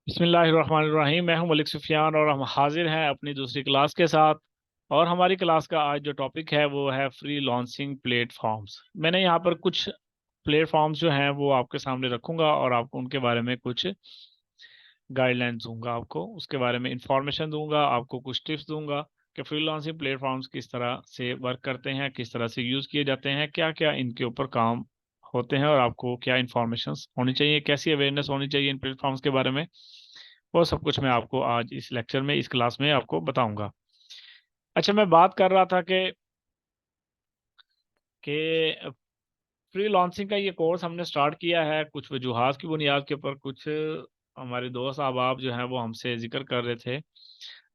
बिस्मिल्लाहिर्रहमानिर्रहीम। मैं हूं मलिक सुफियान और हम हाजिर हैं अपनी दूसरी क्लास के साथ। और हमारी क्लास का आज जो टॉपिक है वो है फ्री लॉन्चिंग प्लेटफॉर्म्स। मैंने यहाँ पर कुछ प्लेटफॉर्म्स जो हैं वो आपके सामने रखूंगा और आपको उनके बारे में कुछ गाइडलाइंस दूंगा, आपको उसके बारे में इंफॉर्मेशन दूंगा, आपको कुछ टिप्स दूंगा कि फ्रीलांसिंग प्लेटफॉर्म्स किस तरह से वर्क करते हैं, किस तरह से यूज़ किए जाते हैं, क्या क्या इनके ऊपर काम होते हैं और आपको क्या इंफॉर्मेशन होनी चाहिए, कैसी अवेयरनेस होनी चाहिए इन प्लेटफॉर्म्स के बारे में। वो सब कुछ मैं आपको आज इस लेक्चर में, इस क्लास में आपको बताऊंगा। अच्छा, मैं बात कर रहा था कि फ्री लॉन्चिंग का ये कोर्स हमने स्टार्ट किया है कुछ वजूहात की बुनियाद के ऊपर। कुछ हमारे दोस्त अहबाब जो हैं वो हमसे जिक्र कर रहे थे,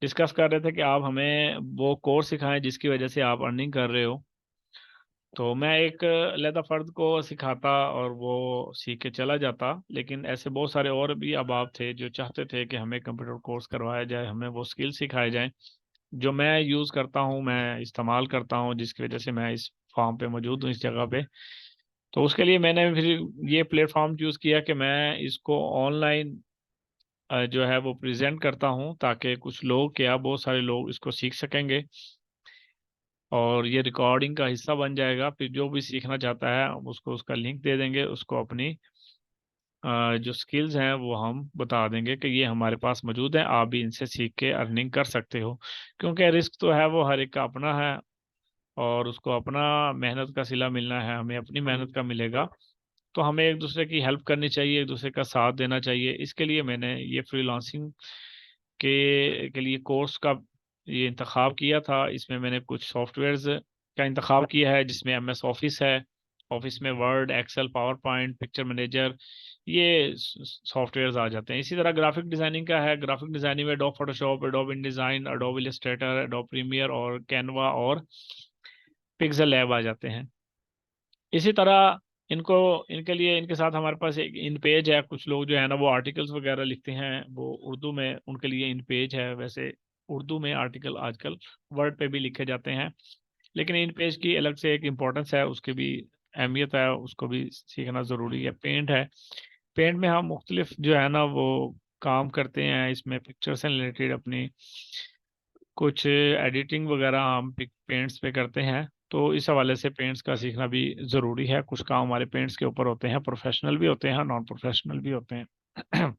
डिस्कस कर रहे थे कि आप हमें वो कोर्स सिखाएं जिसकी वजह से आप अर्निंग कर रहे हो। तो मैं एक अलहदा फ़र्द को सिखाता और वो सीख के चला जाता, लेकिन ऐसे बहुत सारे और भी अहबाब थे जो चाहते थे कि हमें कंप्यूटर कोर्स करवाया जाए, हमें वो स्किल सिखाए जाएं जो मैं यूज़ करता हूँ, मैं इस्तेमाल करता हूँ, जिसकी वजह से मैं इस फॉर्म पे मौजूद हूँ, इस जगह पे। तो उसके लिए मैंने फिर ये प्लेटफॉर्म चूज़ किया कि मैं इसको ऑनलाइन जो है वो प्रेजेंट करता हूँ, ताकि कुछ लोग, क्या बहुत सारे लोग इसको सीख सकेंगे और ये रिकॉर्डिंग का हिस्सा बन जाएगा। फिर जो भी सीखना चाहता है हम उसको उसका लिंक दे देंगे, उसको अपनी जो स्किल्स हैं वो हम बता देंगे कि ये हमारे पास मौजूद है, आप भी इनसे सीख के अर्निंग कर सकते हो। क्योंकि रिस्क तो है वो हर एक का अपना है और उसको अपना मेहनत का सिला मिलना है, हमें अपनी मेहनत का मिलेगा। तो हमें एक दूसरे की हेल्प करनी चाहिए, एक दूसरे का साथ देना चाहिए। इसके लिए मैंने ये फ्रीलांसिंग के लिए कोर्स का ये इंतखाब किया था। इसमें मैंने कुछ सॉफ्टवेयर्स का इंतखाब किया है, जिसमें MS ऑफिस है। ऑफिस में Word, Excel, PowerPoint, Picture Manager, ये सॉफ्टवेयर्स आ जाते हैं। इसी तरह ग्राफिक डिजाइनिंग का है। ग्राफिक डिजाइनिंग में Adobe Photoshop, Adobe InDesign, Adobe Illustrator, Adobe Premiere और कैनवा और पिक्सल लैब आ जाते हैं। इसी तरह इनको, इनके लिए, इनके साथ हमारे पास एक इन पेज है। कुछ लोग जो है ना वो आर्टिकल्स वगैरह लिखते हैं वो उर्दू में, उनके लिए इन पेज है। वैसे उर्दू में आर्टिकल आजकल वर्ड पे भी लिखे जाते हैं, लेकिन इन पेज की अलग से एक इम्पोर्टेंस है, उसकी भी अहमियत है, उसको भी सीखना ज़रूरी है। पेंट है। पेंट में हम मुख्तलिफ जो है ना वो काम करते हैं। इसमें पिक्चर से रिलेटेड अपनी कुछ एडिटिंग वगैरह हम पेंट्स पे करते हैं। तो इस हवाले से पेंट्स का सीखना भी ज़रूरी है। कुछ काम हमारे पेंट्स के ऊपर होते हैं, प्रोफेशनल भी होते हैं, नॉन प्रोफेशनल भी होते हैं।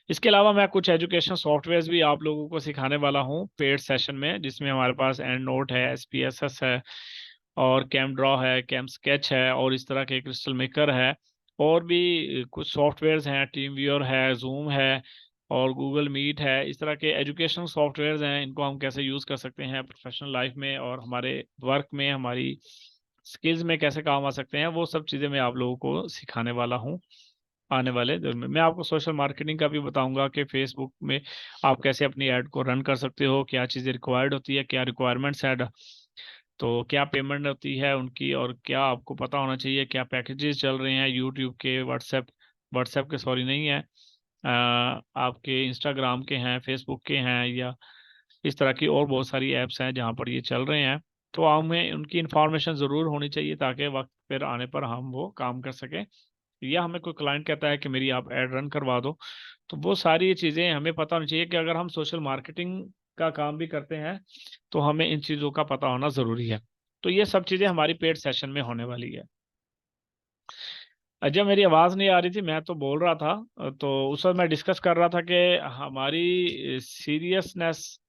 इसके अलावा मैं कुछ एजुकेशन सॉफ्टवेयर्स भी आप लोगों को सिखाने वाला हूँ पेड सेशन में, जिसमें हमारे पास एंड नोट है, SPSS है और कैम ड्रॉ है, कैम स्केच है और इस तरह के क्रिस्टल मेकर है। और भी कुछ सॉफ्टवेयर्स हैं, टीम व्यूअर है, जूम है और गूगल मीट है। इस तरह के एजुकेशनल सॉफ्टवेयर्स हैं, इनको हम कैसे यूज़ कर सकते हैं प्रोफेशनल लाइफ में और हमारे वर्क में, हमारी स्किल्स में कैसे काम आ सकते हैं, वो सब चीज़ें मैं आप लोगों को सिखाने वाला हूँ आने वाले दिन में। मैं आपको सोशल मार्केटिंग का भी बताऊंगा कि फेसबुक में आप कैसे अपनी ऐड को रन कर सकते हो, क्या चीज़ें रिक्वायर्ड होती है, क्या रिक्वायरमेंट्स है, तो क्या पेमेंट होती है उनकी, और क्या आपको पता होना चाहिए, क्या पैकेजेस चल रहे हैं यूट्यूब के, व्हाट्सएप के, सॉरी नहीं है, आपके इंस्टाग्राम के हैं, फेसबुक के हैं, या इस तरह की और बहुत सारी ऐप्स हैं जहाँ पर ये चल रहे हैं। तो हमें उनकी इंफॉर्मेशन ज़रूर होनी चाहिए ताकि वक्त पर आने पर हम वो काम कर सकें। या हमें कोई क्लाइंट कहता है कि मेरी आप ऐड रन करवा दो, तो वो सारी चीज़ें हमें पता होनी चाहिए कि अगर हम सोशल मार्केटिंग का काम भी करते हैं तो हमें इन चीज़ों का पता होना ज़रूरी है। तो ये सब चीज़ें हमारी पेड सेशन में होने वाली है। जब मेरी आवाज़ नहीं आ रही थी, मैं तो बोल रहा था, तो उस वक्त मैं डिस्कस कर रहा था कि हमारी सीरियसनेस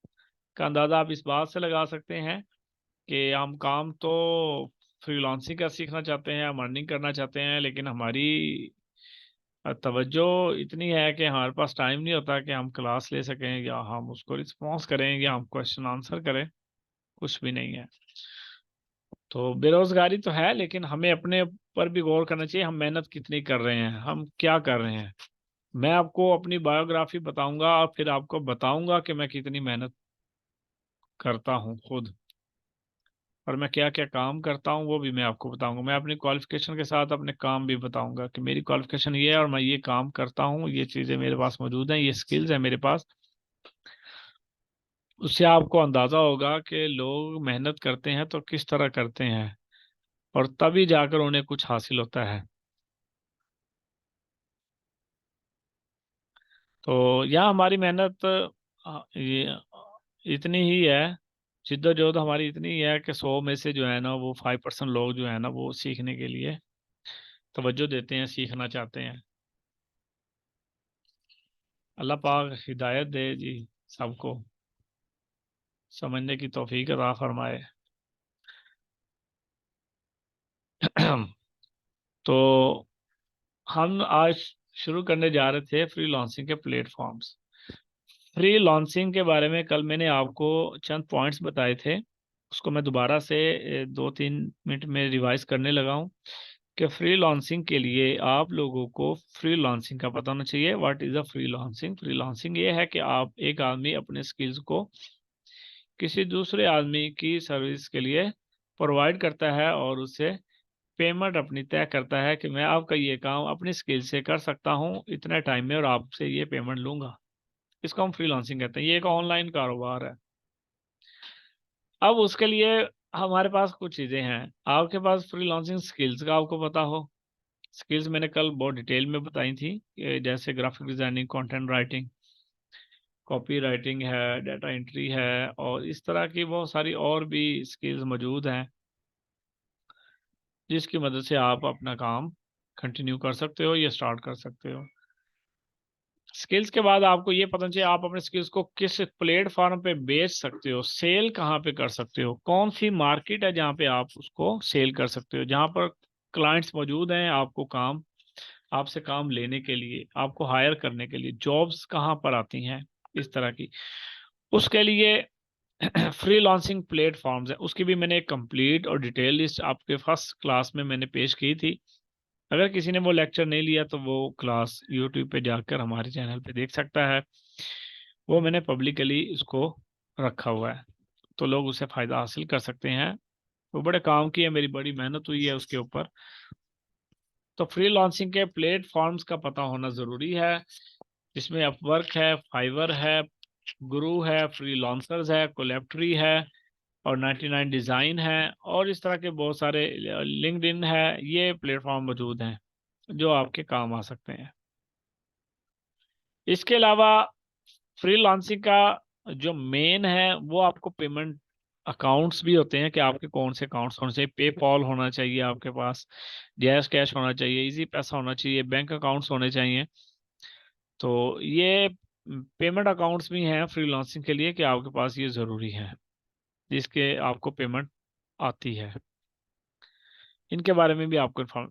का अंदाज़ा आप इस बात से लगा सकते हैं कि हम काम तो फ्रीलांसिंग का सीखना चाहते हैं, हम अर्निंग करना चाहते हैं, लेकिन हमारी तवज्जो इतनी है कि हमारे पास टाइम नहीं होता कि हम क्लास ले सकें या हम उसको रिस्पॉन्स करें या हम क्वेश्चन आंसर करें। कुछ भी नहीं है। तो बेरोजगारी तो है, लेकिन हमें अपने पर भी गौर करना चाहिए, हम मेहनत कितनी कर रहे हैं, हम क्या कर रहे हैं। मैं आपको अपनी बायोग्राफी बताऊंगा और फिर आपको बताऊंगा कि मैं कितनी मेहनत करता हूँ खुद, और मैं क्या क्या काम करता हूँ वो भी मैं आपको बताऊंगा। मैं अपनी क्वालिफिकेशन के साथ अपने काम भी बताऊंगा कि मेरी क्वालिफिकेशन ये है और मैं ये काम करता हूँ, ये चीज़ें मेरे पास मौजूद हैं, ये स्किल्स हैं मेरे पास। उससे आपको अंदाज़ा होगा कि लोग मेहनत करते हैं तो किस तरह करते हैं और तभी जाकर उन्हें कुछ हासिल होता है। तो यहाँ हमारी मेहनत ये इतनी ही है, जिद्दोजहद हमारी इतनी ही है कि 100 में से जो है ना वो 5% लोग जो है ना वो सीखने के लिए तवज्जो देते हैं, सीखना चाहते हैं। अल्लाह पाक हिदायत दे जी सबको, समझने की तौफीक अता फरमाए। तो हम आज शुरू करने जा रहे थे फ्री लॉन्सिंग के प्लेटफॉर्म्स। फ्री लॉन्चिंग के बारे में कल मैंने आपको चंद पॉइंट्स बताए थे, उसको मैं दोबारा से 2-3 मिनट में रिवाइज करने लगा हूँ कि फ्री लॉन्चिंग के लिए आप लोगों को फ्री लॉन्चिंग का पता होना चाहिए। What is a free launching? Free launching ये है कि आप एक आदमी अपने स्किल्स को किसी दूसरे आदमी की सर्विस के लिए प्रोवाइड करता है और उससे पेमेंट अपनी तय करता है कि मैं आपका ये काम अपनी स्किल से कर सकता हूँ इतने टाइम में और आपसे ये पेमेंट लूंगा। इसको हम फ्रीलांसिंग कहते हैं। ये एक ऑनलाइन कारोबार है। अब उसके लिए हमारे पास कुछ चीज़ें हैं। आपके पास फ्रीलांसिंग स्किल्स का आपको पता हो। स्किल्स मैंने कल बहुत डिटेल में बताई थी कि जैसे graphic designing, content writing, copy writing है, डाटा एंट्री है, और इस तरह की बहुत सारी और भी स्किल्स मौजूद हैं जिसकी मदद से आप अपना काम कंटिन्यू कर सकते हो या स्टार्ट कर सकते हो। स्किल्स के बाद आपको ये पता चाहिए आप अपने स्किल्स को किस प्लेटफॉर्म पे बेच सकते हो, सेल कहाँ पे कर सकते हो, कौन सी मार्केट है जहाँ पे आप उसको सेल कर सकते हो, जहाँ पर क्लाइंट्स मौजूद हैं आपको काम, आपसे काम लेने के लिए, आपको हायर करने के लिए जॉब्स कहाँ पर आती हैं, इस तरह की। उसके लिए फ्री लॉन्सिंग प्लेटफॉर्म्स है, उसकी भी मैंने एक कंप्लीट और डिटेल लिस्ट आपके फर्स्ट क्लास में मैंने पेश की थी। अगर किसी ने वो लेक्चर नहीं लिया तो वो क्लास यूट्यूब पे जाकर हमारे चैनल पे देख सकता है। वो मैंने पब्लिकली इसको रखा हुआ है, तो लोग उससे फ़ायदा हासिल कर सकते हैं। वो बड़े काम की है, मेरी बड़ी मेहनत हुई है उसके ऊपर। तो फ्री लॉन्चिंग के प्लेटफॉर्म्स का पता होना ज़रूरी है, जिसमें अपवर्क है, फाइवर है, गुरु है, फ्री लॉन्सर्स है, कोलैबट्री है, और 99 डिज़ाइन है, और इस तरह के बहुत सारे, लिंक्डइन है। ये प्लेटफॉर्म मौजूद हैं जो आपके काम आ सकते हैं। इसके अलावा फ्रीलांसिंग का जो मेन है वो आपको पेमेंट अकाउंट्स भी होते हैं कि आपके कौन से अकाउंट्स होने चाहिए। पेपॉल होना चाहिए आपके पास, जैस कैश होना चाहिए, इजी पैसा होना चाहिए, बैंक अकाउंट्स होने चाहिए। तो ये पेमेंट अकाउंट्स भी हैं फ्रीलांसिंग के लिए कि आपके पास ये ज़रूरी है जिसके आपको पेमेंट आती है। इनके बारे में भी आपको इन्फॉर्म।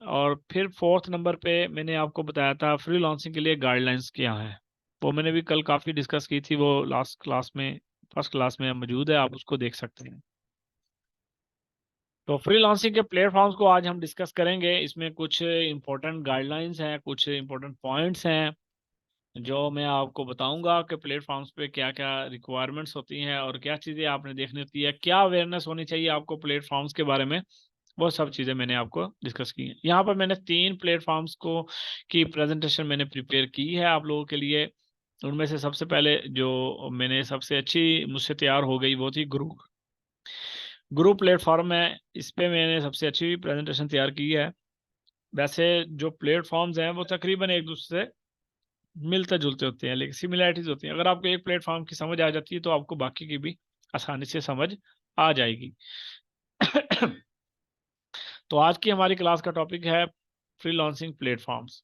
और फिर फोर्थ नंबर पे मैंने आपको बताया था फ्रीलांसिंग के लिए गाइडलाइंस क्या है। वो मैंने भी कल काफ़ी डिस्कस की थी, वो लास्ट क्लास में, फर्स्ट क्लास में मौजूद है, आप उसको देख सकते हैं। तो फ्रीलांसिंग के प्लेटफॉर्म्स को आज हम डिस्कस करेंगे। इसमें कुछ इंपॉर्टेंट गाइडलाइंस हैं, कुछ इंपॉर्टेंट पॉइंट्स हैं जो मैं आपको बताऊंगा कि प्लेटफॉर्म्स पे क्या क्या रिक्वायरमेंट्स होती हैं और क्या चीज़ें आपने देखनी होती है, क्या अवेयरनेस होनी चाहिए आपको प्लेटफॉर्म्स के बारे में। वो सब चीज़ें मैंने आपको डिस्कस की हैं। यहाँ पर मैंने 3 प्लेटफॉर्म्स को की प्रेजेंटेशन मैंने प्रिपेयर की है आप लोगों के लिए। उनमें से सबसे पहले जो मैंने सबसे अच्छी मुझसे तैयार हो गई वो थी गुरु। गुरु प्लेटफॉर्म है, इस पे मैंने सबसे अच्छी प्रेजेंटेशन तैयार की है। वैसे जो प्लेटफॉर्म्स हैं वो तकरीबन एक दूसरे से मिलते जुलते होते हैं, लेकिन सिमिलैरिटीज होती हैं। अगर आपको एक प्लेटफॉर्म की समझ आ जाती है तो आपको बाकी की भी आसानी से समझ आ जाएगी। तो आज की हमारी क्लास का टॉपिक है फ्रीलांसिंग प्लेटफॉर्म्स।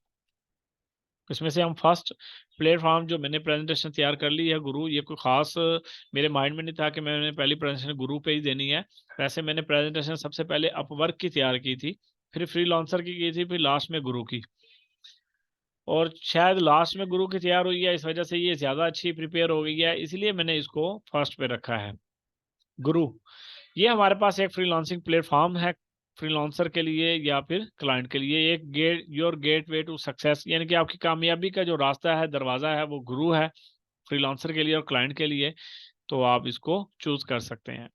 इसमें से हम फर्स्ट प्लेटफॉर्म जो मैंने प्रेजेंटेशन तैयार कर ली है गुरु, ये कोई खास मेरे माइंड में नहीं था कि मैंने पहली प्रेजेंटेशन गुरु पे ही देनी है। वैसे मैंने प्रेजेंटेशन सबसे पहले अपवर्क की तैयार की थी, फिर फ्रीलांसर की थी, फिर लास्ट में गुरु की। और शायद लास्ट में गुरु की तैयार हुई है, इस वजह से ये ज़्यादा अच्छी प्रिपेयर हो गई है, इसलिए मैंने इसको फर्स्ट पे रखा है। गुरु ये हमारे पास एक फ्रीलांसिंग प्लेटफॉर्म है फ्रीलांसर के लिए या फिर क्लाइंट के लिए। एक get your gateway to success, यानी कि आपकी कामयाबी का जो रास्ता है, दरवाज़ा है, वो गुरु है फ्रीलांसर के लिए और क्लाइंट के लिए। तो आप इसको चूज कर सकते हैं।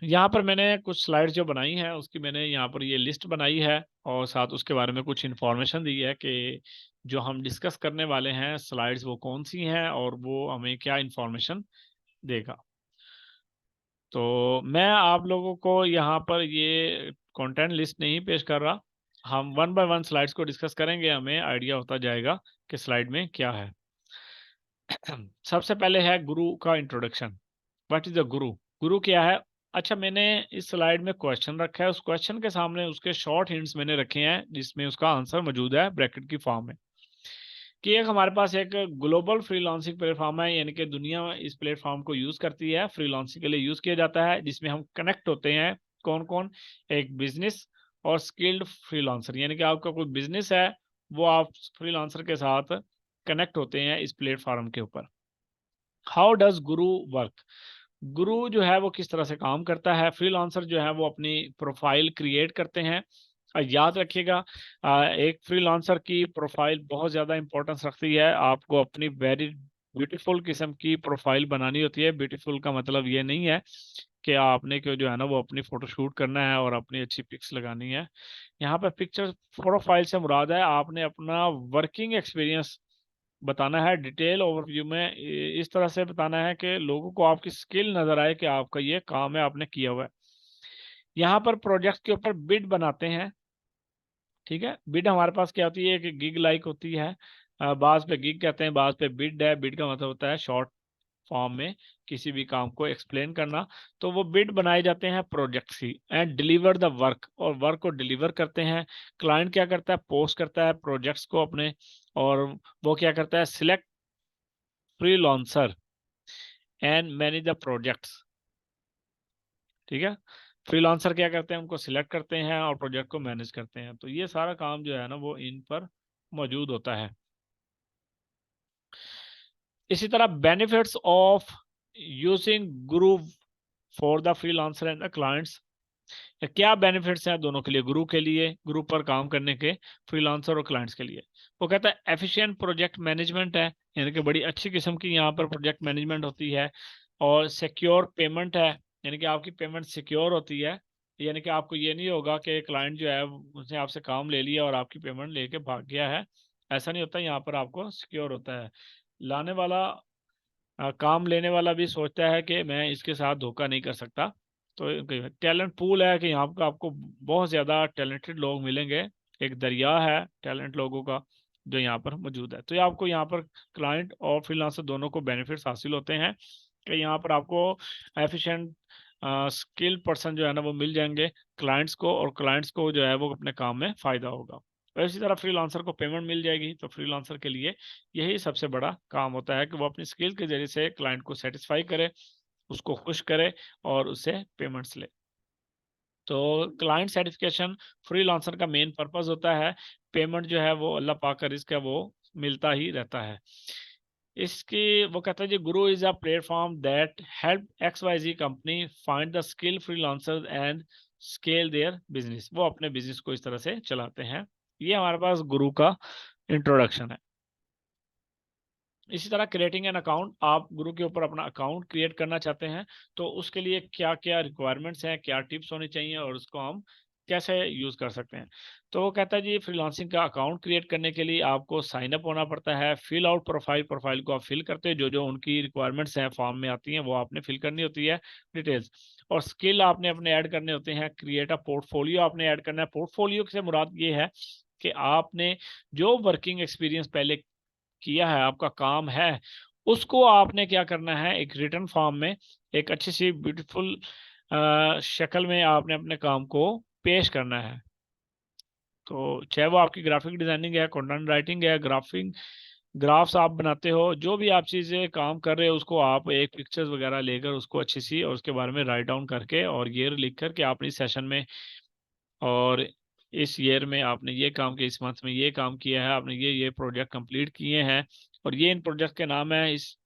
यहाँ पर मैंने कुछ स्लाइड्स जो बनाई हैं उसकी मैंने यहाँ पर ये लिस्ट बनाई है, और साथ उसके बारे में कुछ इन्फॉर्मेशन दी है कि जो हम डिस्कस करने वाले हैं स्लाइड्स वो कौन सी हैं और वो हमें क्या इन्फॉर्मेशन देगा। तो मैं आप लोगों को यहाँ पर ये कंटेंट लिस्ट नहीं पेश कर रहा, हम वन बाय वन स्लाइड्स को डिस्कस करेंगे, हमें आइडिया होता जाएगा कि स्लाइड में क्या है। सबसे पहले है गुरु का इंट्रोडक्शन। व्हाट इज द गुरु? गुरु क्या है? अच्छा, मैंने इस स्लाइड में क्वेश्चन रखा है, उस क्वेश्चन के सामने उसके शॉर्ट हिंट्स मैंने रखे हैं जिसमें उसका आंसर मौजूद है ब्रैकेट की फॉर्म में। कि एक हमारे पास एक ग्लोबल फ्रीलांसिंग प्लेटफॉर्म है, यानी कि दुनिया इस प्लेटफॉर्म को यूज करती है, फ्रीलांसिंग के लिए यूज किया जाता है, जिसमें हम कनेक्ट होते हैं। कौन कौन? एक बिजनेस और स्किल्ड फ्रीलांसर, यानी कि आपका कोई बिजनेस है, वो आप फ्रीलांसर के साथ कनेक्ट होते हैं इस प्लेटफॉर्म के ऊपर। How does Guru work? गुरु जो है वो किस तरह से काम करता है? फ्रीलांसर जो है वो अपनी प्रोफाइल क्रिएट करते हैं। याद रखिएगा, एक फ्रीलांसर की प्रोफाइल बहुत ज़्यादा इंपॉर्टेंस रखती है। आपको अपनी वेरी ब्यूटीफुल किस्म की प्रोफाइल बनानी होती है। ब्यूटीफुल का मतलब ये नहीं है कि आपने क्यों जो है ना वो अपनी फोटो शूट करना है और अपनी अच्छी पिक्स लगानी है। यहाँ पे पिक्चर प्रोफाइल से मुराद है आपने अपना वर्किंग एक्सपीरियंस बताना है, डिटेल ओवरव्यू में इस तरह से बताना है कि लोगों को आपकी स्किल नजर आए कि आपका ये काम है, आपने किया हुआ है। यहाँ पर प्रोजेक्ट के ऊपर बिड बनाते हैं। ठीक है, बिड हमारे पास क्या होती है कि गिग लाइक होती है। बाज पे गिग कहते हैं, बाज पे बिड है। बिड का मतलब होता है शॉर्ट फॉर्म में किसी भी काम को एक्सप्लेन करना। तो वो बिड बनाए जाते हैं प्रोजेक्ट की, एंड डिलीवर द वर्क, और वर्क को डिलीवर करते हैं। क्लाइंट क्या करता है? पोस्ट करता है प्रोजेक्ट्स को अपने, और वो क्या करता है? Select freelancer and manage the projects. ठीक है, फ्रीलांसर क्या करते हैं? उनको सिलेक्ट करते हैं और प्रोजेक्ट को मैनेज करते हैं। तो ये सारा काम जो है ना वो इन पर मौजूद होता है। इसी तरह benefits of using Guru for the freelancer and the clients. क्या बेनिफिट्स हैं दोनों के लिए, गुरु के लिए, गुरु पर काम करने के, फ्रीलांसर और क्लाइंट्स के लिए? वो कहता है एफिशिएंट प्रोजेक्ट मैनेजमेंट है, यानी कि बड़ी अच्छी किस्म की यहाँ पर प्रोजेक्ट मैनेजमेंट होती है। और सिक्योर पेमेंट है, यानी कि आपकी पेमेंट सिक्योर होती है। यानी कि आपको ये नहीं होगा कि क्लाइंट जो है उसने आपसे काम ले लिया और आपकी पेमेंट लेके भाग गया है। ऐसा नहीं होता, यहाँ पर आपको सिक्योर होता है। लाने वाला काम लेने वाला भी सोचता है कि मैं इसके साथ धोखा नहीं कर सकता। तो टैलेंट पूल है कि यहाँ पर आपको बहुत ज़्यादा टैलेंटेड लोग मिलेंगे। एक दरिया है टैलेंट लोगों का जो यहाँ पर मौजूद है। तो ये आपको यहाँ पर क्लाइंट और फ्रीलांसर दोनों को बेनिफिट्स हासिल होते हैं कि यहाँ पर आपको एफिशिएंट स्किल पर्सन जो है ना वो मिल जाएंगे क्लाइंट्स को, और क्लाइंट्स को जो है वो अपने काम में फ़ायदा होगा। और इसी तरह फ्रीलांसर को पेमेंट मिल जाएगी। तो फ्रीलांसर के लिए यही सबसे बड़ा काम होता है कि वो अपनी स्किल के जरिए से क्लाइंट को सेटिस्फाई करे, उसको खुश करे और उससे पेमेंट्स ले। तो क्लाइंट सेटिस्फेक्शन फ्रीलांसर का मेन पर्पस होता है। पेमेंट जो है वो अल्लाह पाक का रिस्क है, वो मिलता ही रहता है। इसकी वो कहता है जी, गुरु is a platform that help XYZ company find the skill freelancers and scale their business. वो अपने बिजनेस को इस तरह से चलाते हैं। ये हमारे पास गुरु का इंट्रोडक्शन है। इसी तरह क्रिएटिंग एन अकाउंट, आप गुरु के ऊपर अपना अकाउंट क्रिएट करना चाहते हैं तो उसके लिए क्या क्या रिक्वायरमेंट्स हैं, क्या टिप्स होनी चाहिए और उसको हम कैसे यूज कर सकते हैं। तो वो कहता है जी, फ्रीलांसिंग का अकाउंट क्रिएट करने के लिए आपको साइन अप होना पड़ता है। फिल आउट प्रोफाइल, प्रोफाइल को आप फिल करते हैं, जो जो उनकी रिक्वायरमेंट्स हैं फॉर्म में आती हैं वो आपने फिल करनी होती है, डिटेल्स। और स्किल आपने अपने ऐड करने होते हैं। क्रिएट अ पोर्टफोलियो आपने ऐड करना है। पोर्टफोलियो से मुराद ये है कि आपने जो वर्किंग एक्सपीरियंस पहले किया है, आपका काम है, उसको आपने क्या करना है, एक रिटर्न फॉर्म में एक अच्छी सी ब्यूटीफुल शक्ल में आपने अपने काम को पेश करना है। तो चाहे वो आपकी ग्राफिक डिजाइनिंग है, कंटेंट राइटिंग है, ग्राफ्स आप बनाते हो, जो भी आप चीज़ें काम कर रहे हो उसको आप एक पिक्चर्स वगैरह लेकर उसको अच्छी सी और उसके बारे में राइट डाउन करके और ईयर लिख कर के आपने इस सेशन में और इस ईयर में आपने ये काम किया, इस मंथ में ये काम किया है, आपने ये प्रोजेक्ट कंप्लीट किए हैं और ये इन प्रोजेक्ट के नाम है, इस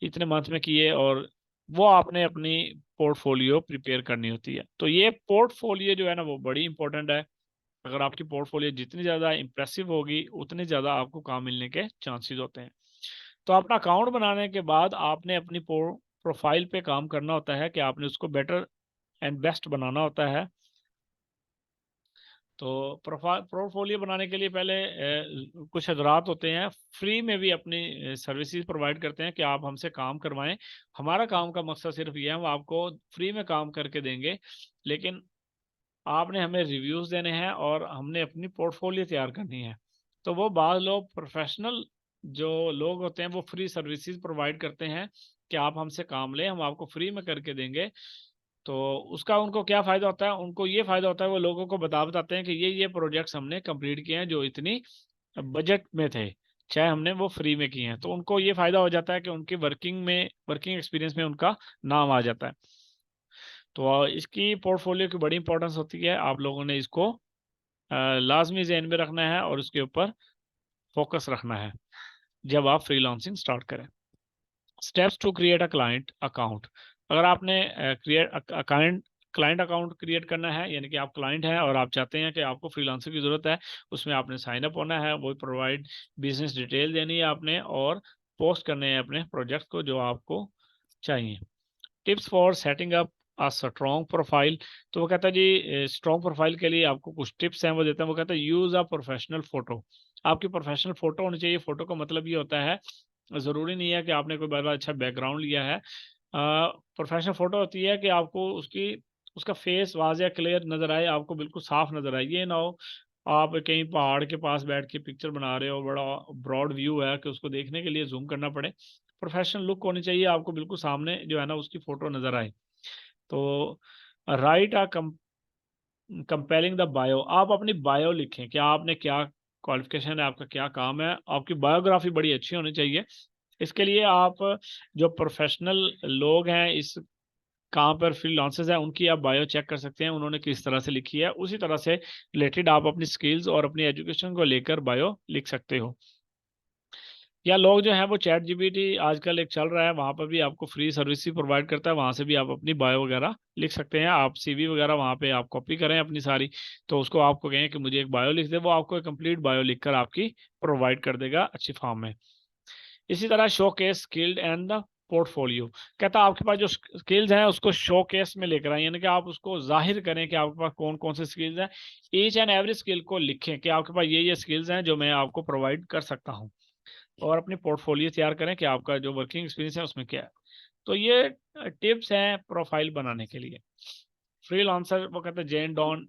इतने मंथ में किए, और वो आपने अपनी पोर्टफोलियो प्रिपेयर करनी होती है। तो ये पोर्टफोलियो जो है ना वो बड़ी इंपॉर्टेंट है। अगर आपकी पोर्टफोलियो जितनी ज़्यादा इंप्रेसिव होगी उतनी ज़्यादा आपको काम मिलने के चांसेस होते हैं। तो अपना अकाउंट बनाने के बाद आपने अपनी प्रोफाइल पे काम करना होता है कि आपने उसको बेटर एंड बेस्ट बनाना होता है। तो प्रोफाइल पोर्टफोलियो बनाने के लिए पहले कुछ हजरात होते हैं फ्री में भी अपनी सर्विसेज प्रोवाइड करते हैं कि आप हमसे काम करवाएं। हमारा काम का मकसद सिर्फ ये है, हम आपको फ्री में काम करके देंगे, लेकिन आपने हमें रिव्यूज़ देने हैं और हमने अपनी पोर्टफोलियो तैयार करनी है। तो वो बाद लोग प्रोफेशनल जो लोग होते हैं वो फ्री सर्विसेज प्रोवाइड करते हैं कि आप हमसे काम लें, हम आपको फ्री में करके देंगे। तो उसका उनको क्या फ़ायदा होता है? उनको ये फ़ायदा होता है, वो लोगों को बताते हैं कि ये प्रोजेक्ट्स हमने कंप्लीट किए हैं जो इतनी बजट में थे, चाहे हमने वो फ्री में किए हैं। तो उनको ये फ़ायदा हो जाता है कि उनकी वर्किंग एक्सपीरियंस में उनका नाम आ जाता है। तो इसकी पोर्टफोलियो की बड़ी इंपॉर्टेंस होती है। आप लोगों ने इसको लाजमी ज़हन में रखना है और उसके ऊपर फोकस रखना है जब आप फ्रीलांसिंग स्टार्ट करें। Steps to create a client account. अगर आपने क्लाइंट अकाउंट क्रिएट करना है, यानी कि आप क्लाइंट हैं और आप चाहते हैं कि आपको फ्रीलांसर की ज़रूरत है, उसमें आपने साइन अप होना है, वो प्रोवाइड बिजनेस डिटेल देनी है आपने और पोस्ट करने हैं अपने प्रोजेक्ट को जो आपको चाहिए। Tips for setting up a strong profile. तो वो कहता है जी स्ट्रॉन्ग प्रोफाइल के लिए आपको कुछ टिप्स हैं वो देता है। वो कहता है यूज़ अ प्रोफेशनल फ़ोटो। आपकी प्रोफेशनल फ़ोटो होनी चाहिए। फ़ोटो का मतलब ये होता है, ज़रूरी नहीं है कि आपने कोई बड़ा अच्छा बैकग्राउंड लिया है। प्रोफेशनल फ़ोटो होती है कि आपको उसका फेस वाज़ेह क्लियर नज़र आए, आपको बिल्कुल साफ नज़र आए। ये ना हो आप कहीं पहाड़ के पास बैठ के पिक्चर बना रहे हो, बड़ा ब्रॉड व्यू है कि उसको देखने के लिए ज़ूम करना पड़े। प्रोफेशनल लुक होनी चाहिए, आपको बिल्कुल सामने जो है ना उसकी फ़ोटो नज़र आए। तो right a compelling the bio. आप अपनी बायो लिखें कि आपने क्या क्वालिफिकेशन है, आपका क्या काम है, आपकी बायोग्राफी बड़ी अच्छी होनी चाहिए। इसके लिए आप जो प्रोफेशनल लोग हैं इस कहाँ पर फ्रीलांसर्स हैं उनकी आप बायो चेक कर सकते हैं, उन्होंने किस तरह से लिखी है, उसी तरह से रिलेटेड आप अपनी स्किल्स और अपनी एजुकेशन को लेकर बायो लिख सकते हो। या लोग जो हैं वो चैट जीपीटी आजकल एक चल रहा है, वहाँ पर भी आपको फ्री सर्विस ही प्रोवाइड करता है, वहाँ से भी आप अपनी बायो वगैरह लिख सकते हैं। आप सीवी वगैरह वहाँ पे आप कॉपी करें अपनी सारी, तो उसको आपको कहें कि मुझे एक बायो लिख दे, वो आपको एक कंप्लीट बायो लिखकर आपकी प्रोवाइड कर देगा अच्छी फॉर्म में। इसी तरह show case skilled and the portfolio. कहता है आपके पास जो स्किल्स हैं उसको शो केस में लेकर आए, यानी कि आप उसको जाहिर करें कि आपके पास कौन कौन से स्किल्स हैं। ईच एंड एवरी स्किल को लिखें कि आपके पास ये स्किल्स हैं जो मैं आपको प्रोवाइड कर सकता हूँ, और अपनी पोर्टफोलियो तैयार करें कि आपका जो वर्किंग एक्सपीरियंस है उसमें क्या है। तो ये टिप्स हैं प्रोफाइल बनाने के लिए। फ्रीलांसर वो कहते हैं जेन don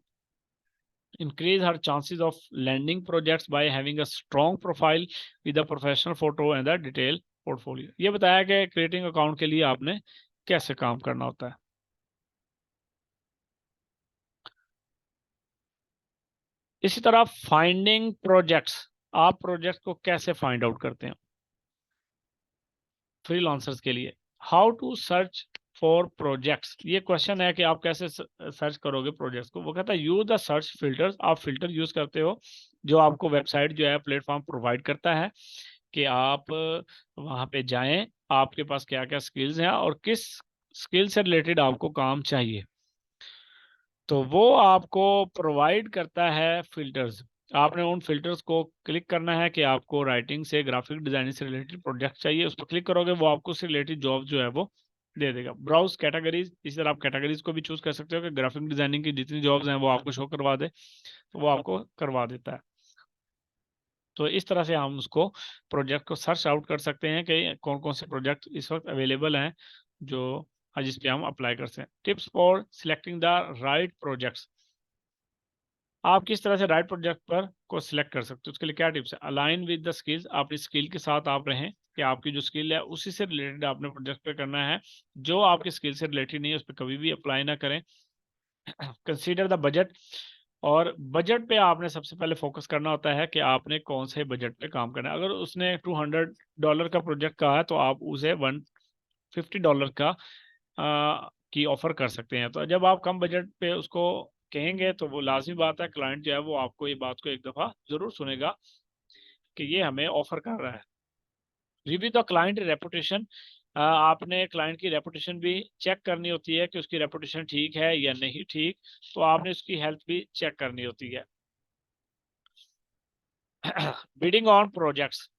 increase her chances of landing projects by having a strong profile with a professional photo and a detailed portfolio। ये बताया कि क्रिएटिंग अकाउंट के लिए आपने कैसे काम करना होता है। इसी तरह फाइंडिंग प्रोजेक्ट्स, आप प्रोजेक्ट को कैसे फाइंड आउट करते हैं फ्रीलांसर्स के लिए। How to search for projects, ये क्वेश्चन है कि आप कैसे सर्च करोगे प्रोजेक्ट्स को। वो कहता है यूज द सर्च फिल्टर्स। आप फिल्टर यूज करते हो जो आपको वेबसाइट जो है प्लेटफॉर्म प्रोवाइड करता है कि आप वहाँ पे जाएं, आपके पास क्या क्या स्किल्स हैं और किस स्किल से रिलेटेड आपको काम चाहिए, तो वो आपको प्रोवाइड करता है फिल्टर्स। आपने उन फिल्टर्स को क्लिक करना है कि आपको राइटिंग से ग्राफिक डिजाइनिंग से रिलेटेड प्रोजेक्ट चाहिए, उस पर क्लिक करोगे वो आपको उससे रिलेटेड जॉब जो है वो दे देगा। ब्राउज कैटेगरीज, इसी तरह आप कैटेगरीज को भी चूज कर सकते हो कि ग्राफिक डिजाइनिंग की जितनी जॉब्स हैं वो आपको शो करवा दे, तो वो आपको करवा देता है। तो इस तरह से हम उसको प्रोजेक्ट को सर्च आउट कर सकते हैं कि कौन कौन से प्रोजेक्ट इस वक्त अवेलेबल हैं जो जिस पे हम अप्लाई कर सकते हैं। Tips for selecting the right projects. आप किस तरह से राइट प्रोजेक्ट पर को सिलेक्ट कर सकते हो, उसके लिए क्या टिप्स है। अलाइन विद द स्किल्स, अपनी स्किल के साथ आप रहें कि आपकी जो स्किल है उसी से रिलेटेड आपने प्रोजेक्ट पे करना है। जो आपकी स्किल से रिलेटेड नहीं है उस पर कभी भी अप्लाई ना करें। कंसीडर द बजट, और बजट पे आपने सबसे पहले फोकस करना होता है कि आपने कौन से बजट पे काम करना है। अगर उसने $200 का प्रोजेक्ट कहा है तो आप उसे $150 का की ऑफर कर सकते हैं। तो जब आप कम बजट पे उसको कहेंगे तो वो लाजमी बात है क्लाइंट जो है वो आपको ये बात को एक दफ़ा ज़रूर सुनेगा कि ये हमें ऑफर कर रहा है। रिव्यू द क्लाइंट रेपुटेशन, आपने क्लाइंट की रेपुटेशन भी चेक करनी होती है कि उसकी रेपुटेशन ठीक है या नहीं ठीक, तो आपने उसकी हेल्थ भी चेक करनी होती है। बिडिंग ऑन प्रोजेक्ट्स,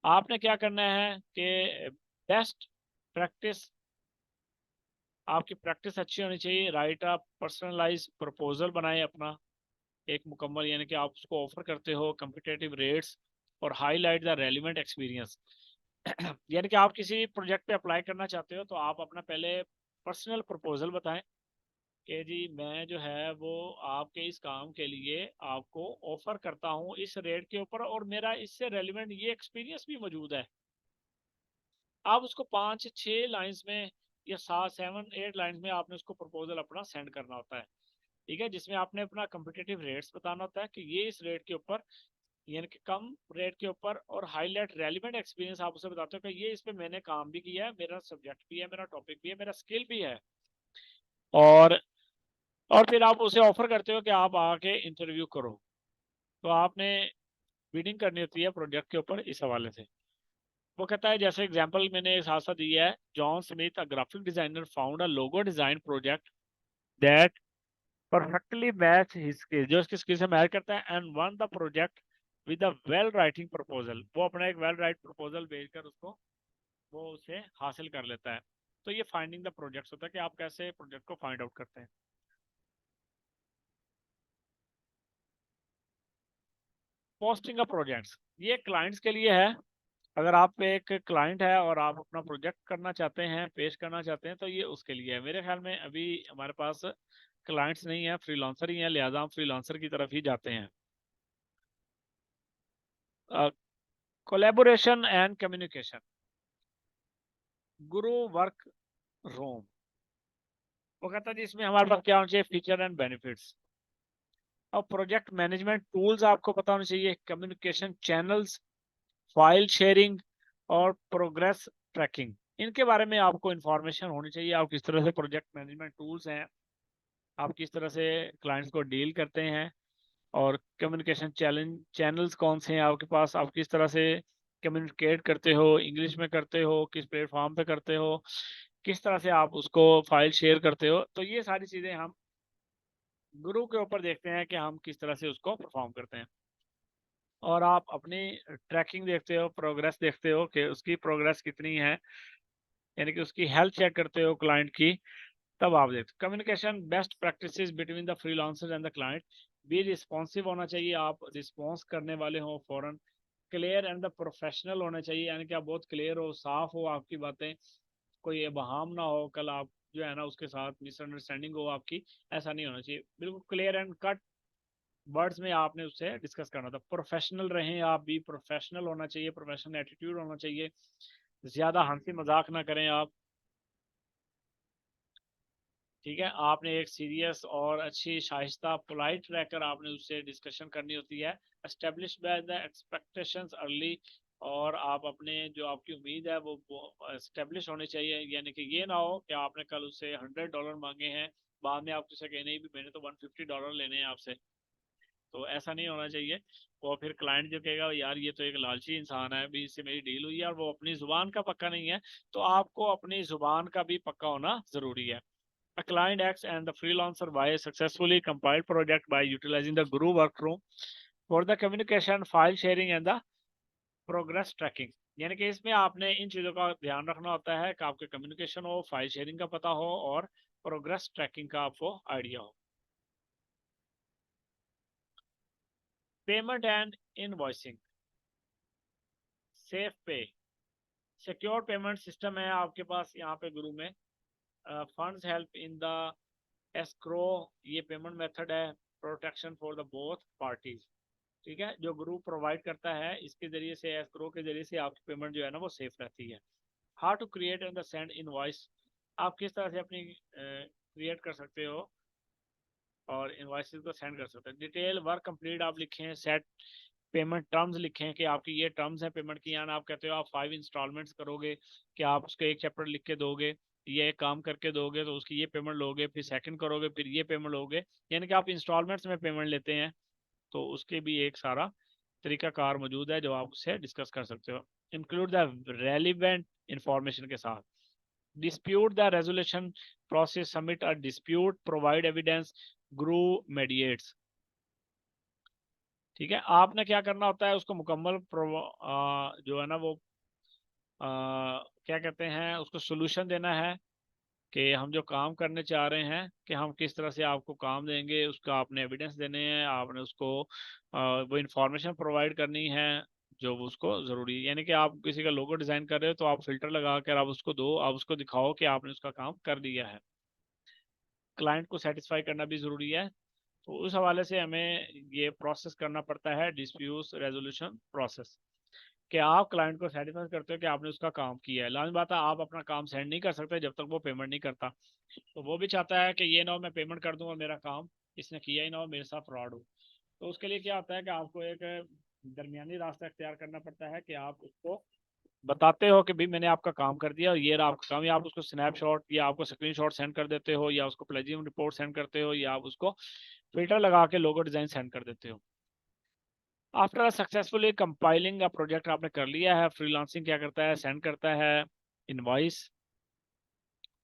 आपने क्या करना है कि बेस्ट प्रैक्टिस, आपकी प्रैक्टिस अच्छी होनी चाहिए। राइट अ पर्सनलाइज प्रपोजल बनाएं अपना एक मुकम्मल, यानी कि आप उसको ऑफर करते हो कम्पिटेटिव रेट्स, और हाईलाइट द रेलिवेंट एक्सपीरियंस। यानी कि आप किसी प्रोजेक्ट पे अप्लाई करना चाहते हो तो आप अपना पहले पर्सनल प्रपोजल बताएं कि जी मैं जो है वो आपके इस काम के लिए आपको ऑफर करता हूँ इस रेट के ऊपर, और मेरा इससे रेलिवेंट ये एक्सपीरियंस भी मौजूद है। आप उसको 5-6 लाइंस में या 7-7-8 लाइंस में आपने उसको प्रपोजल अपना सेंड करना होता है, ठीक है, जिसमें आपने अपना कम्पिटिटिव रेट्स बताना होता है कि ये इस रेट के ऊपर, यानी कि कम रेट के ऊपर, और हाईलाइट रेलिवेंट एक्सपीरियंस आप उसे बताते हो कि ये इस पे मैंने काम भी किया है, मेरा सब्जेक्ट भी है, मेरा टॉपिक भी है, मेरा स्किल भी है। और और फिर आप उसे ऑफर करते हो कि आप आके इंटरव्यू करो। तो आपने बिडिंग करनी होती है प्रोजेक्ट के ऊपर इस हवाले से। वो कहता है, जैसे एग्जांपल मैंने साथ साथ दिया है, John Smith a graphic designer found a logo design project that perfectly match his skill, जो इसकी स्किल से मैच करता है, and one the project with a well writing proposal. वो अपना एक वेल राइट प्रपोजल भेजकर उसको वो उसे हासिल कर लेता है। तो ये फाइंडिंग द प्रोजेक्ट्स होता है कि आप कैसे प्रोजेक्ट को फाइंड आउट करते हैं। पोस्टिंग ऑफ प्रोजेक्ट्स, ये क्लाइंट्स के लिए है। अगर आप एक क्लाइंट है और आप अपना प्रोजेक्ट करना चाहते हैं, पेश करना चाहते हैं, तो ये उसके लिए है। मेरे ख्याल में अभी हमारे पास क्लाइंट्स नहीं है, फ्रीलांसर ही है, लिहाजा हम फ्रीलांसर की तरफ ही जाते हैं। Collaboration and communication, Guru work रोम। वो कहता है जी इसमें हमारे पास क्या होना चाहिए, फीचर एंड बेनिफिट्स। और प्रोजेक्ट मैनेजमेंट टूल्स आपको पता होने चाहिए, कम्युनिकेशन चैनल्स, फाइल शेयरिंग और प्रोग्रेस ट्रैकिंग, इनके बारे में आपको इंफॉर्मेशन होनी चाहिए। आप किस तरह से प्रोजेक्ट मैनेजमेंट टूल्स हैं, आप किस तरह से क्लाइंट्स को डील करते हैं, और कम्युनिकेशन चैनल्स कौन से हैं आपके पास, आप किस तरह से कम्युनिकेट करते हो, इंग्लिश में करते हो, किस प्लेटफॉर्म पे करते हो, किस तरह से आप उसको फाइल शेयर करते हो। तो ये सारी चीज़ें हम गुरु के ऊपर देखते हैं कि हम किस तरह से उसको परफॉर्म करते हैं। और आप अपनी ट्रैकिंग देखते हो, प्रोग्रेस देखते हो कि उसकी प्रोग्रेस कितनी है, यानी कि उसकी हेल्थ चेक करते हो क्लाइंट की। तब आप देखते हो communication best practices between the freelancer and the client. भी रिस्पॉन्सिव होना चाहिए, आप रिस्पॉन्स करने वाले हो फौरन। क्लियर एंड द प्रोफेशनल होना चाहिए, यानी कि आप बहुत क्लियर हो, साफ हो आपकी बातें, कोई बहाम ना हो, कल आप जो है ना उसके साथ मिसअंडरस्टैंडिंग हो आपकी, ऐसा नहीं होना चाहिए। बिल्कुल क्लियर एंड कट वर्ड्स में आपने उससे डिस्कस करना था। प्रोफेशनल रहें आप भी, प्रोफेशनल होना चाहिए, प्रोफेशनल एटीट्यूड होना चाहिए, ज्यादा हंसी मजाक ना करें आप, ठीक है। आपने एक सीरियस और अच्छी शाइस्ता पोलाइट रहकर आपने उससे डिस्कशन करनी होती है। Establish by the expectations early, और आप अपने जो आपकी उम्मीद है वो एस्टेब्लिश होनी चाहिए, यानी कि ये ना हो कि आपने कल उससे $100 मांगे हैं, बाद में आप उसे कहें नहीं भी मैंने तो $150 लेने हैं आपसे। तो ऐसा नहीं होना चाहिए। वो फिर क्लाइंट जो कहेगा यार ये तो एक लालची इंसान है, अभी इससे मेरी डील हुई है और वो अपनी जुबान का पक्का नहीं है। तो आपको अपनी जुबान का भी पक्का होना जरूरी है। A client acts and the freelancer by successfully compiled project by utilizing the Guru workflow for the communication, file sharing and the progress tracking। यानी कि इसमें आपने इन चीज़ों का ध्यान रखना होता है कि आपके कम्युनिकेशन हो, फाइल शेयरिंग का पता हो, और प्रोग्रेस ट्रैकिंग का आपको आइडिया हो। पेमेंट एंड इनवॉइसिंग, सेफ पे, सिक्योर पेमेंट सिस्टम है आपके पास यहाँ पे गुरु में। Funds help in the escrow, ये पेमेंट मेथड है, protection for the both parties, ठीक है, जो ग्रुप प्रोवाइड करता है, इसके जरिए से एस्क्रो के जरिए से आपकी पेमेंट जो है ना वो सेफ रहती है। How to create and send invoice, आप किस तरह से अपनी क्रिएट कर सकते हो और इनवॉइसेस को सेंड कर सकते हैं। डिटेल वर्क कंप्लीट आप लिखें, सेट पेमेंट टर्म्स लिखें कि आपकी ये टर्म्स हैं पेमेंट की, यानी आप कहते हो आप 5 इंस्टॉलमेंट्स करोगे, कि आप उसको एक चैप्टर लिख के दोगे, ये एक काम करके दोगे तो उसकी ये पेमेंट लोगे, फिर सेकंड करोगे फिर ये पेमेंट लोगे, यानी कि आप इंस्टॉलमेंट्स में पेमेंट लेते हैं। तो उसके भी एक सारा तरीकाकार मौजूद है जो आप उससे डिस्कस कर सकते हो। इंक्लूड द रेलिवेंट इंफॉर्मेशन के साथ। Dispute the resolution process, submit a dispute, provide evidence, grew mediates, ठीक है। आपने क्या करना होता है, उसको मुकम्मल जो है ना वो क्या कहते हैं उसको सोल्यूशन देना है, कि हम जो काम करने चाह रहे हैं कि हम किस तरह से आपको काम देंगे, उसका आपने एविडेंस देने हैं, आपने उसको वो इंफॉर्मेशन प्रोवाइड करनी है जो उसको ज़रूरी है। यानी कि आप किसी का लोगो डिज़ाइन कर रहे हो तो आप फिल्टर लगा कर आप उसको दो, आप उसको दिखाओ कि आपने उसका काम कर दिया है। क्लाइंट को सेटिस्फाई करना भी ज़रूरी है। तो उस हवाले से हमें ये प्रोसेस करना पड़ता है, डिस्प्यूट रेजोल्यूशन प्रोसेस, कि आप क्लाइंट को सेटिस्फाई करते हो कि आपने उसका काम किया है। लाजमी बात है, आप अपना काम सेंड नहीं कर सकते जब तक वो पेमेंट नहीं करता। तो वो भी चाहता है कि ये ना हो मैं पेमेंट कर दूँ और मेरा काम इसने किया ही ना हो, मेरे साथ फ्रॉड हो। तो उसके लिए क्या होता है कि आपको एक दरमियानी रास्ता इख्तियार करना पड़ता है कि आप उसको बताते हो कि भाई मैंने आपका काम कर दिया और ये रहा आपका काम, या आप उसको स्नैपशॉट या आपको स्क्रीनशॉट सेंड कर देते हो, या उसको प्लेजियम रिपोर्ट सेंड करते हो, या आप उसको फिल्टर लगा के लोगो डिजाइन सेंड कर देते हो। After successfully compiling a project आपने कर लिया है, फ्रीलांसिंग क्या करता है, सेंड करता है invoice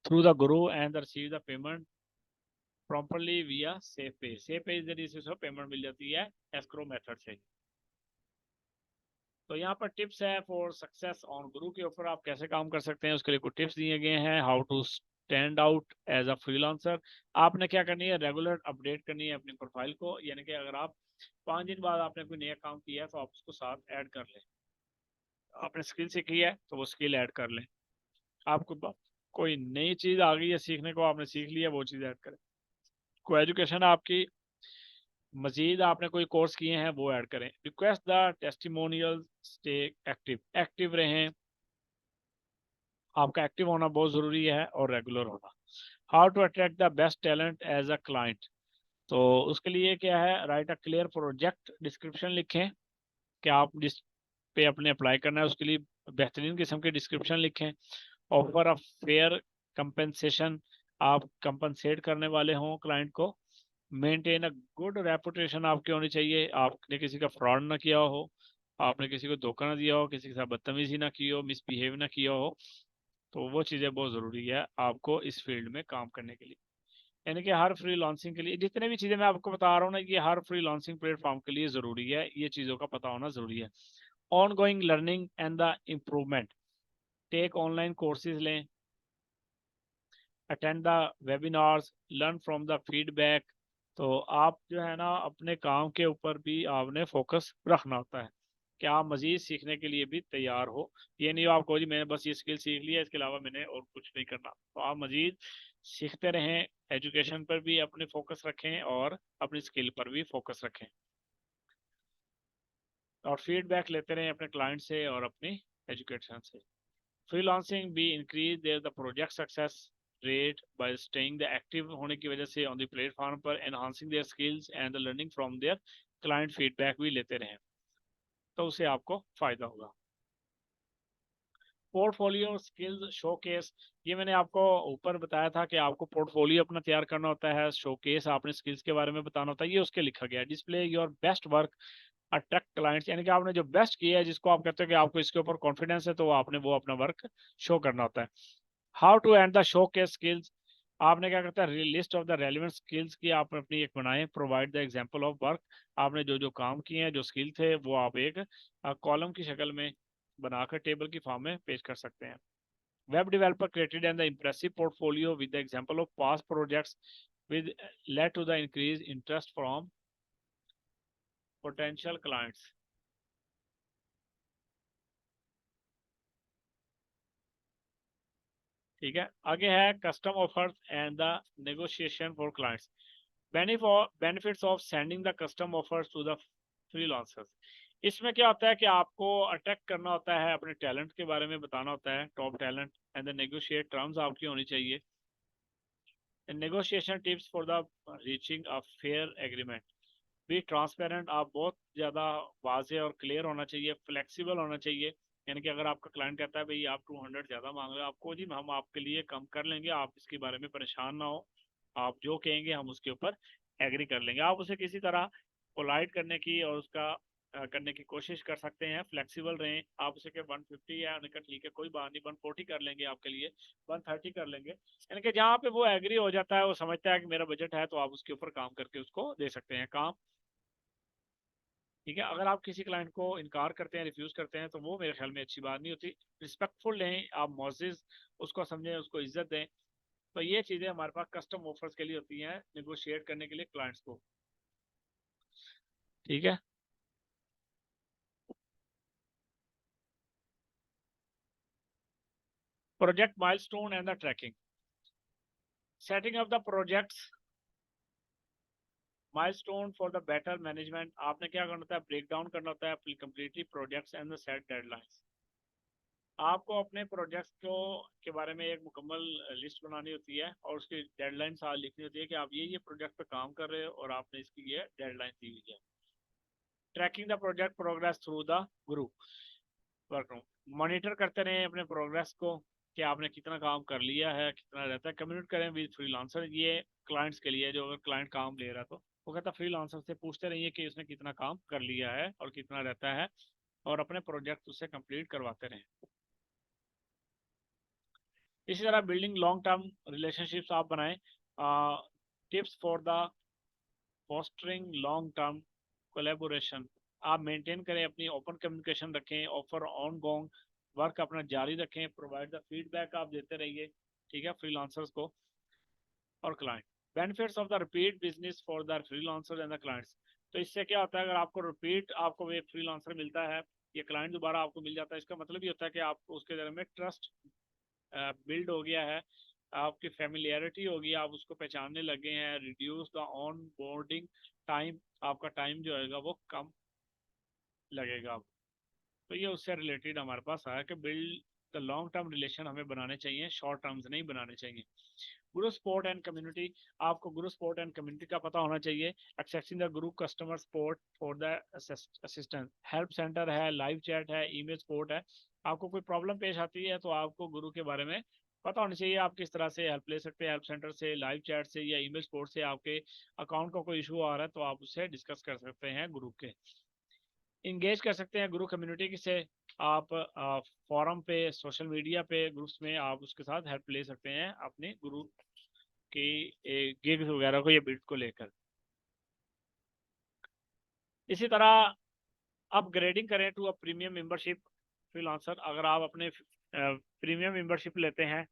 through the Guru and receive the payment properly विया सेफ पे। सेफ पे जरिए से पेमेंट मिल जाती है एस्क्रो मेथड से। तो यहाँ पर टिप्स है फॉर सक्सेस ऑन गुरु के ऊपर आप कैसे काम कर सकते हैं, उसके लिए कुछ टिप्स दिए गए हैं। How to stand out as a freelancer, आपने क्या करनी है, रेगुलर अपडेट करनी है अपनी प्रोफाइल को, यानी कि अगर आप 5 दिन बाद आपने कोई नया काम किया है तो आप उसको साथ ऐड कर लें। आपने स्किल सीखी है तो वो स्किल ऐड कर लें। आपको कोई नई चीज़ आ गई है सीखने को, आपने सीख लिया, वो चीज़ ऐड करें। कोई एजुकेशन आपकी मजीद आपने कोई कोर्स किए हैं वो ऐड करें। Request the testimonial, stay active, active रहें, आपका एक्टिव होना बहुत ज़रूरी है और रेगुलर होना। How to attract the best talent as a client, तो उसके लिए क्या है, write a clear project description लिखें कि आप जिस पे अपने अप्लाई करना है उसके लिए बेहतरीन किस्म की डिस्क्रिप्शन लिखें। ऑफर अ फेयर कंपेंसेशन, आप कंपनसेट करने वाले हों क्लाइंट को। मेंटेन अ गुड रेपुटेशन आपकी होनी चाहिए, आपने किसी का फ्रॉड ना किया हो, आपने किसी को धोखा ना दिया हो, किसी के साथ बदतमीजी ना की हो, मिसबिहेव ना किया हो। तो वो चीज़ें बहुत ज़रूरी है आपको इस फील्ड में काम करने के लिए। यानी कि हर फ्री लॉन्सिंग के लिए जितने भी चीज़ें मैं आपको बता रहा हूँ ना, ये हर फ्री लॉन्सिंग प्लेटफॉर्म के लिए ज़रूरी है, ये चीज़ों का पता होना ज़रूरी है। Ongoing learning and the improvement, take online courses लें, attend the webinars, learn from the feedback. तो आप जो है ना अपने काम के ऊपर भी आपने फोकस रखना होता है कि आप मजीद सीखने के लिए भी तैयार हो। ये नहीं हो आपको जी मैंने बस ये स्किल सीख लिया, इसके अलावा मैंने और कुछ नहीं करना। तो आप मजीद सीखते रहें, एजुकेशन पर भी अपने फोकस रखें और अपनी स्किल पर भी फोकस रखें, और फीडबैक लेते रहें अपने क्लाइंट से और अपनी एजुकेशन से। फ्रीलांसिंग भी increase their the project success rate by staying the active होने की वजह से ऑन द प्लेटफॉर्म पर, enhancing their skills and the learning from there client, feedback भी लेते रहें तो उससे आपको फायदा होगा। पोर्टफोलियो स्किल्स शोकेस, ये मैंने आपको ऊपर बताया था कि आपको पोर्टफोलियो अपना तैयार करना होता है, शोकेस आपने स्किल्स के बारे में बताना होता है, ये उसके लिखा गया है। Display your best work attract clients, यानी कि आपने जो बेस्ट किया है, जिसको आप कहते हो कि आपको इसके ऊपर कॉन्फिडेंस है, तो आपने वो अपना वर्क शो करना होता है। How to and the showcase skills, आपने क्या करता है, list of the relevant skills की आप अपनी एक बनाएं। Provide the example of work, आपने जो जो काम किए हैं, जो स्किल थे, वो आप एक कॉलम की शक्ल में बनाकर टेबल की फॉर्म में पेश कर सकते हैं। Web developer created and the impressive portfolio with the example of past projects with led to the increase interest from potential clients. ठीक है, आगे है custom offers and the negotiation for clients. Benefits of sending the custom offers to the freelancers, इसमें क्या होता है कि आपको अट्रैक्ट करना होता है, अपने टैलेंट के बारे में बताना होता है, top talent, and the negotiate terms आपकी होनी चाहिए। Negotiation tips for the reaching a fair agreement, be transparent, आप बहुत ज़्यादा वाजे और क्लियर होना चाहिए, फ्लेक्सिबल होना चाहिए। यानी कि अगर आपका क्लाइंट कहता है भाई आप 200 ज़्यादा मांग रहे हो, आपको जी हम आपके लिए कम कर लेंगे, आप इसके बारे में परेशान ना हो, आप जो कहेंगे हम उसके ऊपर एग्री कर लेंगे। आप उसे किसी तरह पोलाइट करने की और उसका करने की कोशिश कर सकते हैं, फ्लेक्सिबल रहें। आप उसे के 150 है, उन्हें कहा ठीक है कोई बात नहीं, 140 कर लेंगे आपके लिए, 130 कर लेंगे। यानी कि जहाँ पे वो एग्री हो जाता है, वो समझता है कि मेरा बजट है, तो आप उसके ऊपर काम करके उसको दे सकते हैं काम। ठीक है, अगर आप किसी क्लाइंट को इनकार करते हैं, रिफ्यूज करते हैं, तो वो मेरे ख्याल में अच्छी बात नहीं होती। रिस्पेक्टफुल रहें, आप मोजिज उसको समझें, उसको इज्जत दें। तो ये चीज़ें हमारे पास कस्टम ऑफर्स के लिए होती हैं, निगोशिएट करने के लिए क्लाइंट्स को। ठीक है, project milestone and the tracking, setting up the projects milestone for the better management. आपने क्या करना होता है, ब्रेक डाउन करना होता है completely projects and the set deadlines. आपको अपने प्रोजेक्ट्स को के बारे में एक मुकम्मल लिस्ट बनानी होती है और उसकी डेडलाइन साल लिखनी होती है कि आप ये प्रोजेक्ट पे काम कर रहे हो और आपने इसकी ये डेडलाइन दी हुई है। Tracking the project progress through the group work room. Monitor करते रहें अपने प्रोग्रेस को कि आपने कितना काम कर लिया है, कितना रहता है। कम्युनिकेट करें विद फ्रीलांसर। ये क्लाइंट्स के लिए, जो अगर क्लाइंट काम ले रहा है तो वो कहता है फ्रीलांसर से पूछते रहिए कि उसने कितना काम कर लिया है और कितना रहता है, और अपने प्रोजेक्ट उससे कंप्लीट करवाते रहें। इसी तरह बिल्डिंग लॉन्ग टर्म रिलेशनशिप्स आप बनाएं। Tips for the fostering long term collaboration. आप मेंटेन करें अपनी ओपन कम्युनिकेशन रखें, ऑफर ऑन गोइंग वर्क अपना जारी रखें, प्रोवाइड द फीडबैक आप देते रहिए, ठीक है, फ्रीलांसर्स को और client. Benefits of the repeat business for the freelancer and the clients. तो इससे क्या होता है, अगर आपको रिपीट आपको एक फ्रीलांसर मिलता है, ये क्लाइंट दोबारा आपको मिल जाता है, इसका मतलब ये होता है कि आपको उसके बारे में ट्रस्ट बिल्ड हो गया है, आपकी फेमिलियरिटी होगी, आप उसको पहचानने लगे हैं। Reduce the on boarding time. आपका टाइम जो है वो कम लगेगा। तो ये उससे रिलेटेड हमारे पास आया कि build the long term relation हमें बनाने चाहिए, शॉर्ट टर्म्स नहीं बनाने चाहिए। Group support and community. आपको ग्रुप सपोर्ट एंड कम्युनिटी का पता होना चाहिए। Accessing the group customer support for the assistant. Help centre है, लाइव चैट है, ईमेल सपोर्ट है। आपको कोई प्रॉब्लम पेश आती है तो आपको गुरु के बारे में पता होना चाहिए। आप किस तरह से हेल्प ले सकते हैं, हेल्प सेंटर से, लाइव चैट से या ईमेल सपोर्ट से। आपके अकाउंट का कोई इशू आ रहा है तो आप उससे डिस्कस कर सकते हैं ग्रुप के। इंगेज कर सकते हैं ग्रुप कम्युनिटी से। आप फॉरम पे, सोशल मीडिया पे, ग्रुप्स में आप उसके साथ हेल्प ले सकते हैं अपने ग्रुप की गिग्स वगैरह को या बिल्ड को लेकर। इसी तरह अपग्रेडिंग करें to a premium membership freelancer. अगर आप अपने प्रीमियम मेंबरशिप लेते हैं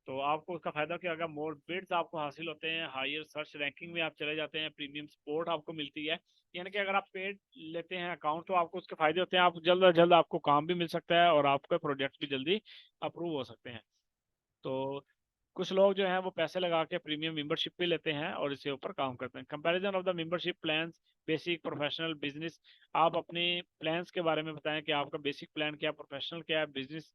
तो आपको उसका फायदा क्या होगा, मोर बिड्स आपको हासिल होते हैं, हायर सर्च रैंकिंग में आप चले जाते हैं, प्रीमियम सपोर्ट आपको मिलती है। यानी कि अगर आप पेड लेते हैं अकाउंट तो आपको उसके फायदे होते हैं, आप जल्द अज जल्द आपको काम भी मिल सकता है और आपके प्रोजेक्ट भी जल्दी अप्रूव हो सकते हैं। तो कुछ लोग जो हैं वो पैसे लगा के प्रीमियम मेंबरशिप भी लेते हैं और इसके ऊपर काम करते हैं। Comparison of the membership plans, basic, professional, business. आप अपने प्लान्स के बारे में बताएं कि आपका बेसिक प्लान क्या है, प्रोफेशनल क्या है, बिजनेस